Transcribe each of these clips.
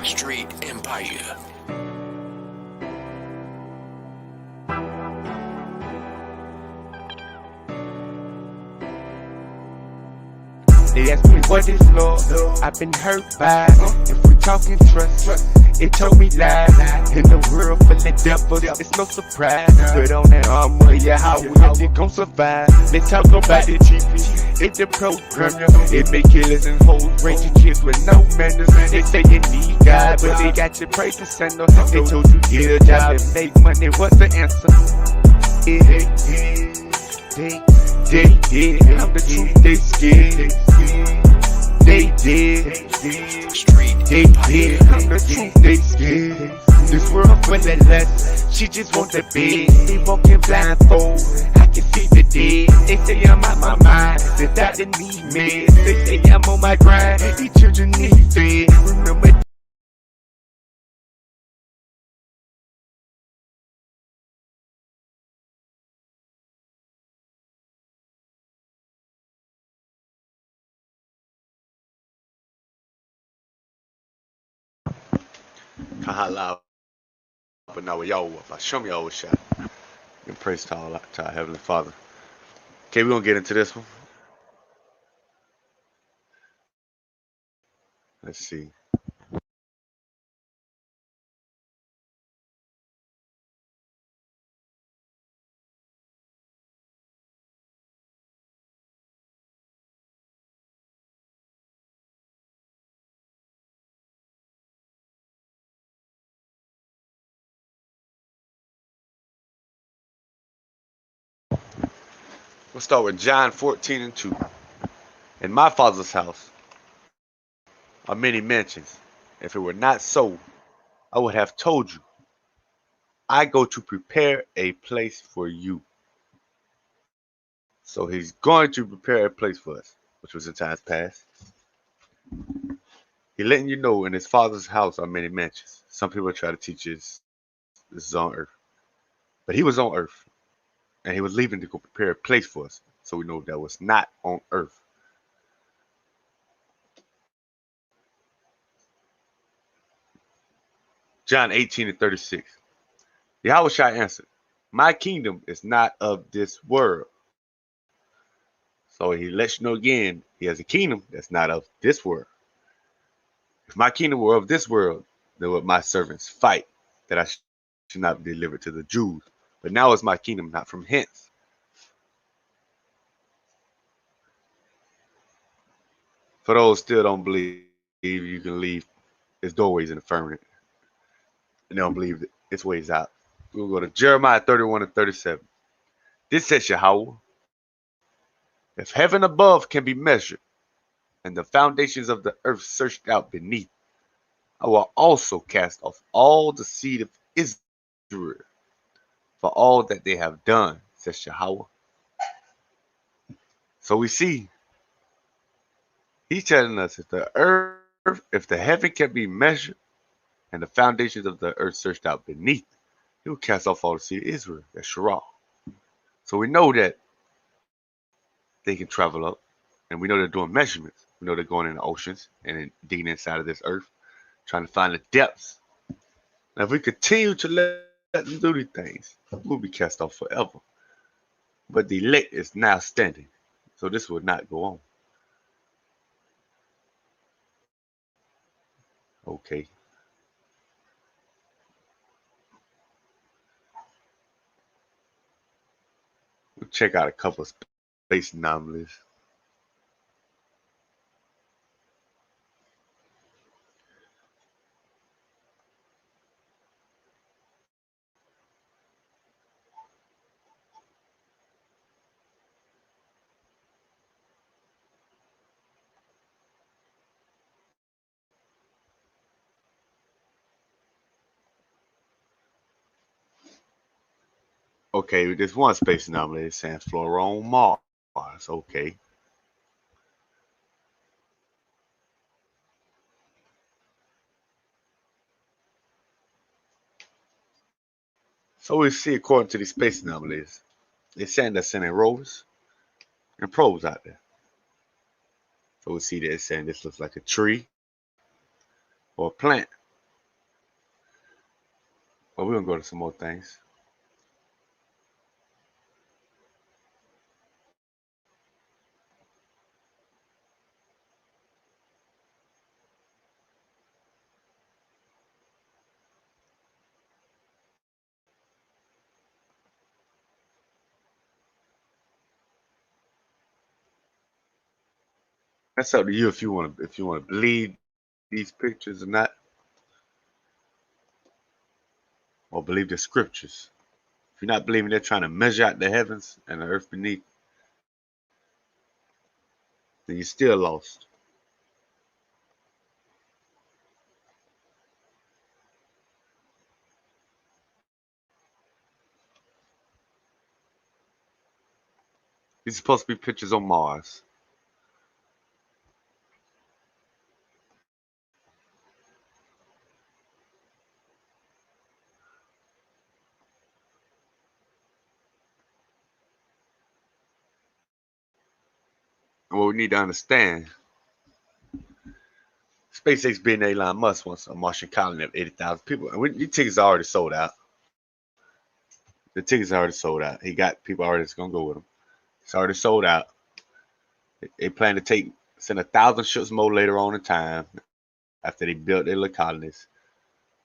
Street Empire. They ask me what is love, I've been hurt by. If we talking trust, it told me lies. In the world full of devils, it's no surprise. Put on that armor, yeah, how we gon' survive. Let's talk about the TV, it's the program. It make killers and hoes, raging kids with no manners. They say you need God, but they got your praise to send us. They told you get a job and make money, what's the answer? They did, I'm the truth, they scared. They did, Street they did, I'm the truth, they scared. This world full of lust, she just wants a bed. They walking blindfold, I can see the dead. They say I'm out my mind, the doctor need meds. They say I'm on my grind, these children need fed. Remember Kahala, but now we y'all show me all shot. And praise to our Heavenly Father. Okay, we're gonna get into this one. Let's see. We'll start with John 14:2. In my Father's house are many mansions. If it were not so, I would have told you. I go to prepare a place for you. So he's going to prepare a place for us, which was in times past. He's letting you know in his Father's house are many mansions. Some people try to teach us this is on earth. But he was on earth. And he was leaving to go prepare a place for us. So we know that was not on earth. John 18:36. Yahweh shall answer, my kingdom is not of this world. So he lets you know again, he has a kingdom that's not of this world. If my kingdom were of this world, then would my servants fight that I should not be delivered to the Jews. But now is my kingdom not from hence. For those still don't believe you can leave its doorways in the firmament. And they don't believe its ways out. We'll go to Jeremiah 31:37. This says Yahweh, if heaven above can be measured, and the foundations of the earth searched out beneath, I will also cast off all the seed of Israel for all that they have done, says Yahweh. So we see, he's telling us if the earth, if the heaven can be measured, and the foundations of the earth searched out beneath, he will cast off all the seed of Israel, that's Shirah. So we know that they can travel up, and we know they're doing measurements. We know they're going in the oceans and digging inside of this earth, trying to find the depths. Now, if we continue to let them do these things, we'll be cast off forever. But the elect is now standing, so this will not go on. Okay. We'll check out a couple of space anomalies. Okay, there's one space anomaly. It's saying flora on Mars. Okay. So we see, according to these space anomalies, they're saying they're sending rovers and probes out there. So we see that it's saying this looks like a tree or a plant. Oh, we're gonna go to some more things. That's up to you if you want to believe these pictures or not, or believe the scriptures. If you're not believing they're trying to measure out the heavens and the earth beneath, then you're still lost. These are supposed to be pictures on Mars. And what we need to understand, SpaceX being Elon Musk wants a Martian colony of 80,000 people. And these tickets are already sold out. The tickets are already sold out. He got people already that's going to go with him. It's already sold out. They plan to send 1,000 ships more later on in time after they built their little colonies,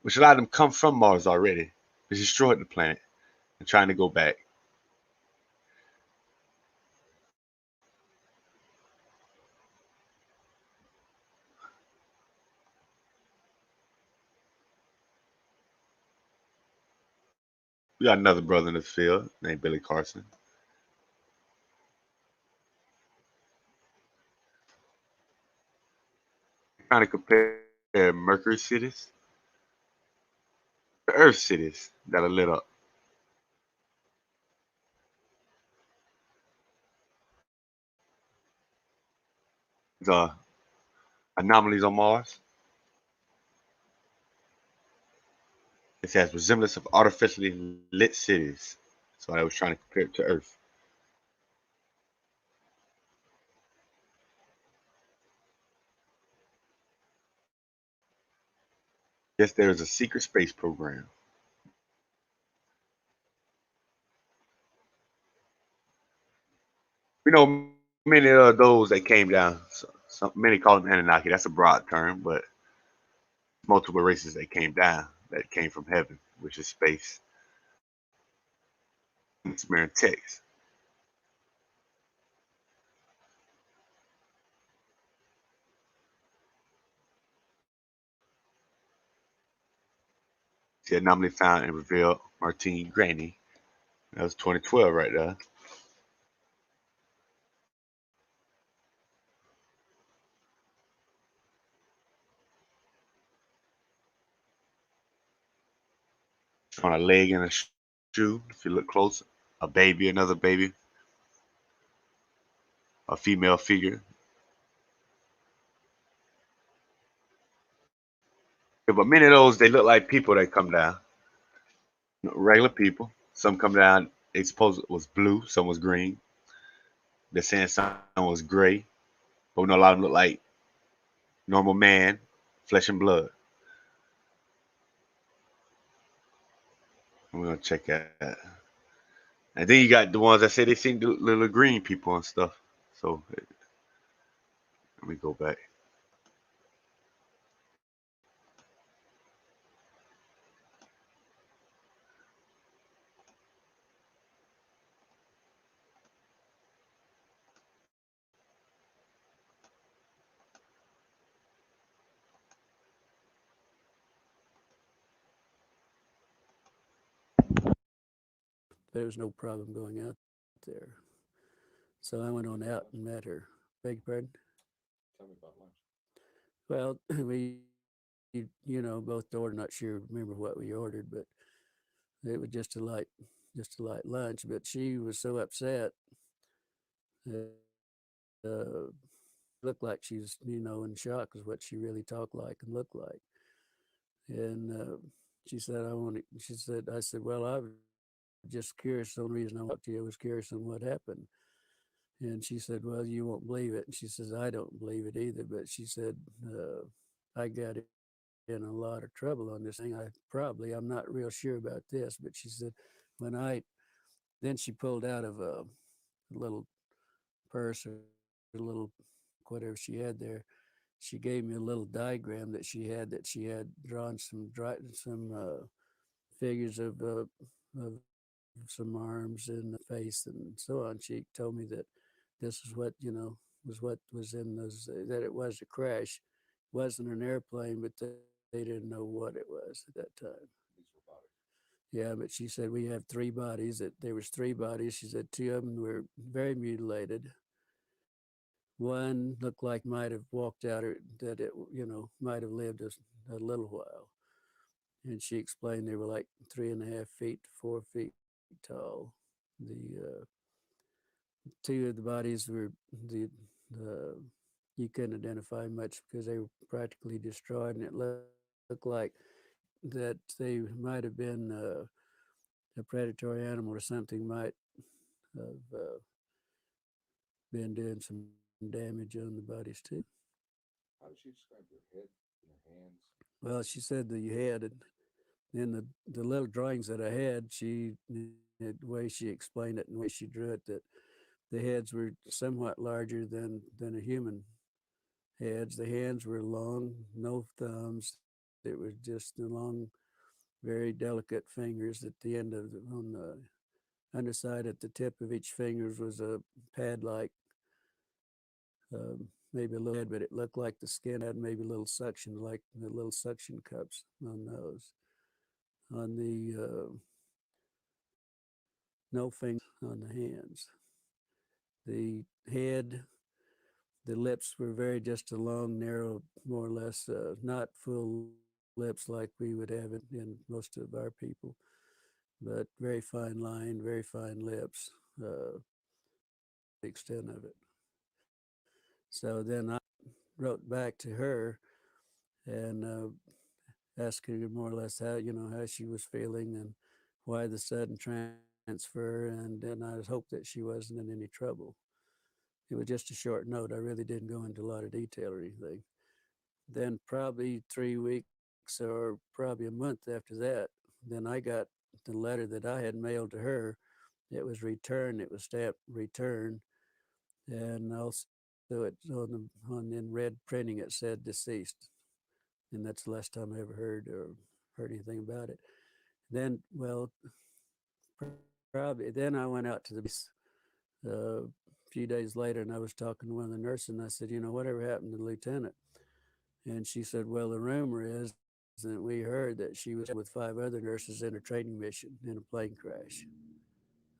which a lot of them come from Mars already. They destroyed the planet and trying to go back. We got another brother in the field named Billy Carson. Trying to compare Mercury cities to Earth cities that are lit up. The anomalies on Mars. It has resemblance of artificially lit cities. So I was trying to compare it to Earth. Yes, there is a secret space program. We know many of those that came down. Many call them Anunnaki. That's a broad term, but multiple races that came down, that came from heaven, which is space. Smearing text. The anomaly found and revealed Martine Graney. That was 2012 right there. On a leg and a shoe. If you look close, a baby, another baby, a female figure. Yeah, but many of those they look like people that come down, regular people. Some come down. They suppose it was blue, some was green. They're saying some was gray, but we know a lot of them look like normal man, flesh and blood. We're gonna check that. And then you got the ones that say they seen the little green people and stuff. So let me go back. There was no problem going out there. So I went on out and met her. Beg your pardon? Well, both ordered. Not sure remember what we ordered, but it was just a light lunch. But she was so upset. Uh, looked like she's in shock is what she really talked like and looked like. And she said, "I want to." She said, "I said, well, I was just curious. The only reason I walked to you was curious on what happened." And she said, "Well, you won't believe it." And she says, "I don't believe it either." But she said, "I got in a lot of trouble on this thing. I'm not real sure about this, but she said when then she pulled out of a little purse or a little whatever she had there. She gave me a little diagram that she had drawn some figures of some arms and face and so on. She told me that this is what was what was in those, that it was a crash. It wasn't an airplane, but they didn't know what it was at that time. Yeah, but she said we have three bodies. That there was three bodies. She said two of them were very mutilated. One looked like might have walked out, or that it might have lived a little while. And she explained they were like 3.5 feet to 4 feet tall. The two of the bodies were the you couldn't identify much because they were practically destroyed, and it looked like that they might have been a predatory animal or something might have been doing some damage on the bodies too. How does she describe your head and your hands? Well, she said the head, and in the little drawings that I had, the way she explained it and the way she drew it, that the heads were somewhat larger than a human heads. The hands were long, no thumbs. It was just the long, very delicate fingers at the end on the underside at the tip of each fingers was a pad like, maybe a little head, but it looked like the skin had maybe little suction, like the little suction cups on those. On the no fingers on the hands. The head, the lips were very just a long, narrow, more or less, not full lips like we would have it in most of our people, but very fine line, very fine lips, the extent of it. So then I wrote back to her and asked her more or less how she was feeling and why the sudden transfer, and then I hoped that she wasn't in any trouble. It was just a short note. I really didn't go into a lot of detail or anything. Then probably 3 weeks or probably a month after that, then I got the letter that I had mailed to her. It was returned. It was stamped return, and also it on in red printing it said deceased, and that's the last time I ever heard anything about it. Then, well, probably then I went out to the base a few days later, and I was talking to one of the nurses, and I said, whatever happened to the lieutenant? And she said, well, the rumor is that we heard that she was with 5 other nurses in a training mission in a plane crash,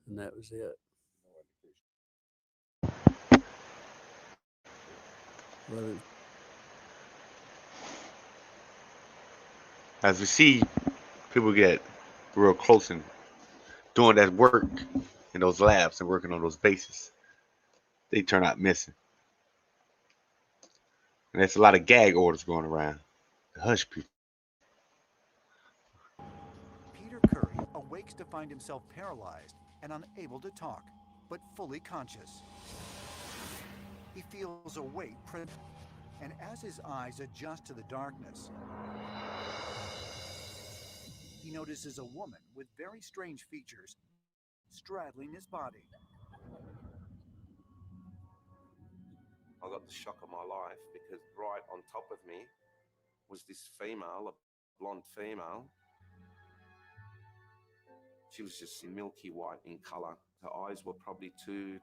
and that was it. No indication. Well, As we see people get real close and doing that work in those labs and working on those bases, they turn out missing. And there's a lot of gag orders going around to hush people. Peter Curry awakes to find himself paralyzed and unable to talk, but fully conscious. He feels a weight, and as his eyes adjust to the darkness, he notices a woman with very strange features straddling his body. I got the shock of my life because right on top of me was this female, a blonde female. She was just milky white in color. Her eyes were probably 2-3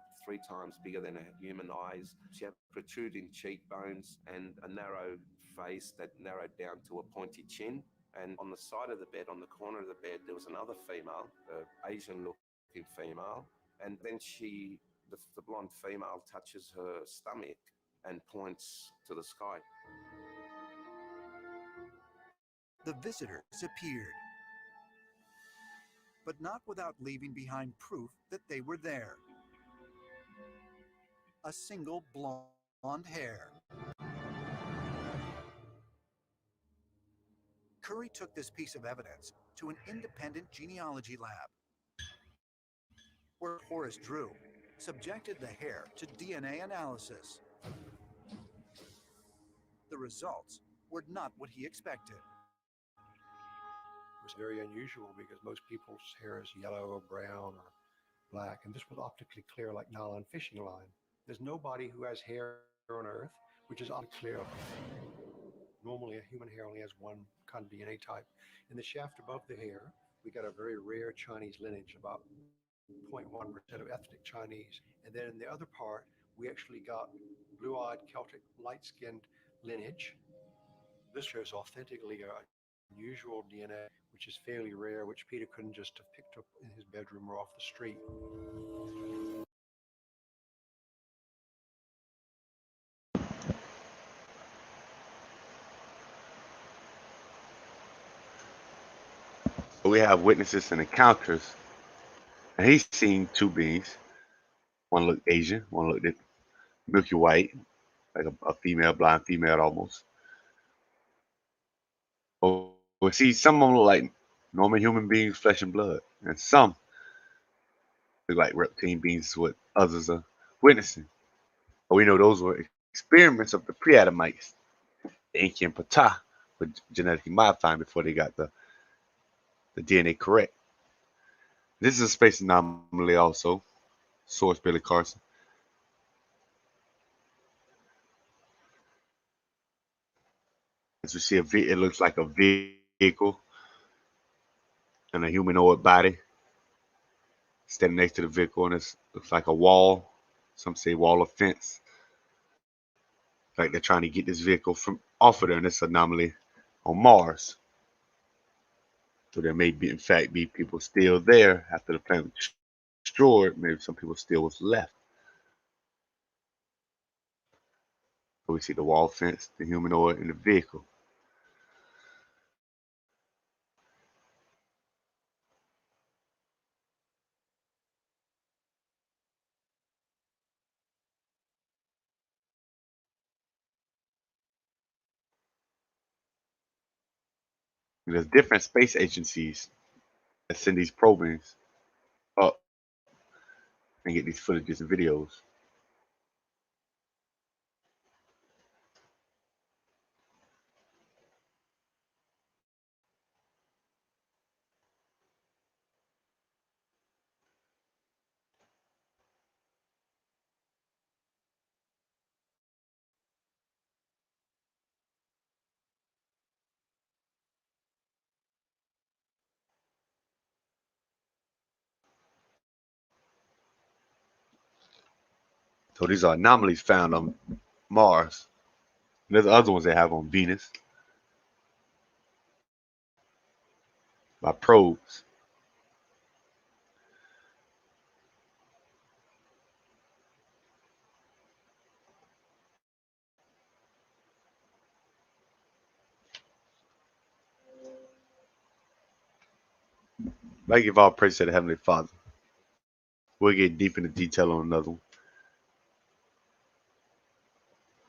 times bigger than a human eyes. She had protruding cheekbones and a narrow face that narrowed down to a pointy chin. And on the side of the bed, on the corner of the bed, there was another female, an Asian-looking female. And then the blonde female touches her stomach and points to the sky. The visitors appeared, but not without leaving behind proof that they were there. A single blonde hair. Curry took this piece of evidence to an independent genealogy lab, where Horace Drew subjected the hair to DNA analysis. The results were not what he expected. was very unusual because most people's hair is yellow or brown or black, and this was optically clear like nylon fishing line. There's nobody who has hair on Earth which is optically clear. Normally, a human hair only has one kind of DNA type. In the shaft above the hair, we got a very rare Chinese lineage, about 0.1% of ethnic Chinese. And then in the other part, we actually got blue eyed Celtic light skinned lineage. This shows authentically unusual DNA, which is fairly rare, which Peter couldn't just have picked up in his bedroom or off the street. We have witnesses and encounters, and he's seen two beings. One looked Asian, one looked milky white, like a female, blind female almost. But we see some of them look like normal human beings, flesh and blood, and some look like reptilian beings, what others are witnessing. But we know those were experiments of the pre-Adamites, the Inca and Ptah, were genetically modifying before they got the DNA correct. This is a space anomaly also. Source Billy Carson. As we see, it looks like a vehicle and a humanoid body standing next to the vehicle, and it looks like a wall. Some say wall of fence. Like they're trying to get this vehicle from off of there, and this anomaly on Mars. So there may be, in fact, be people still there after the planet was destroyed. Maybe some people still was left. So we see the wall fence, the humanoid, and the vehicle. And there's different space agencies that send these probings up and get these footages and videos. So these are anomalies found on Mars. And there's other ones they have on Venus by probes. But I give all praise to the Heavenly Father. We'll get deep into detail on another one.